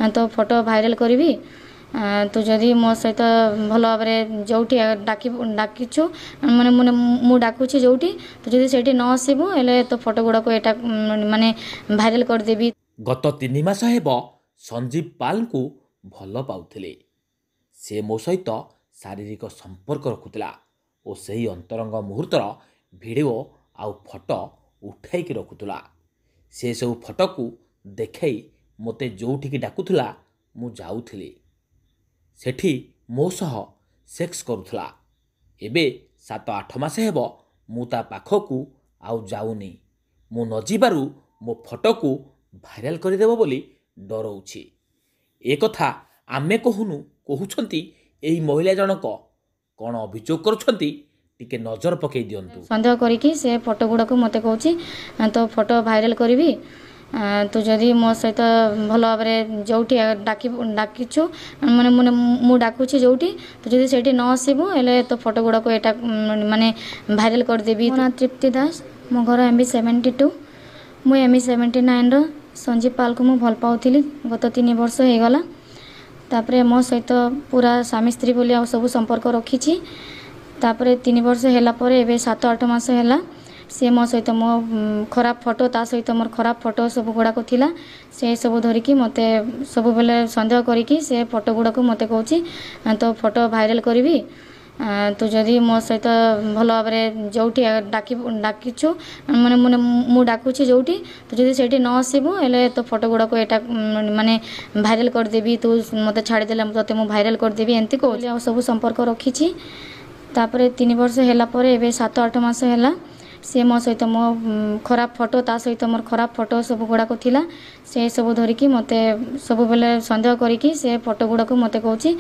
तो photo viral करी तो जदि मो सहित भल भाव जो डाकिछु माने मु डाकुची जोटी तो जदि सेठी न आसबू हेले तो फोटो गुड़ाक एटा माने भाइराल करदेवी। गत 3 मास हेब संजीव पाल को भल पाउथिले। से मो सहित शारीरिक संपर्क रखुला और सही अंतरंग मुहूर्तर भिडियो आउ फोटो उठाई रखुला। से सब फोटो को देखाई मते जोठिकी डाकुला मु जाउथिली। सेठी मो सह सेक्स करुला। एबे 7-8 मास हेब मु ता पाखकू आउ जाउनी। मु न जिबारु मो फोटो को भाइराल करदेव बोली डरौछि। ए कथा आमे कहूछंती एही महिला जनक कौन अभियोग करुछंती टिके नजर पकई दियंतु। संदेह करिकी से फोटो गुड़ाक मते कहूछि तो फोटो भाइराल करी तो जदि मो सहित भल भाव जो डाकिछु माने मु डाकुची जोटी तो जदि सेठी न आसबू हेले तो फोटो गुड़ाक एटा माने भाइराल करदेवी। मो ना तृप्ति दास, मो घर MB 72, मु ME 79 रो संजीव पाल को मु भल पाउथिली। गत 3 वर्ष हो गला। तापरे मो सहित पूरा स्वामी स्त्री बोली आ सब संपर्क रखी। तापरे 3 वर्ष होला परे एबे 7-8 मास होला से मो सहित मो खराब फोटो ता सहित मोर खराब फोटो सब गुड़ाक थिला। से सब धरिकी मते सब बेले संदेह करिकी से फोटो गुड़ाक मते कहूछि तो फोटो भाइराल करी तो जदि मो सहित भल भाव जो डाकिछु माने मु डाकुची जोटी तो जदि सेठी न आसबू हेले तो फोटो गुड़ाक एटा माने भाइराल करदेवी। तू मते छाड़ीदेले तते मु भाइराल करदेवी एंती कहली आ सब संपर्क रखी। तापरे 3 वर्ष होला परे एबे 7-8 मास होला से मो सहित मो खराब फोटो ता सहित मोर खराब फोटो सब गुड़ाक थिला। से सब धरिकी मते सब बेले संदेह करिकी से फोटो गुड़ाक मते कहूछि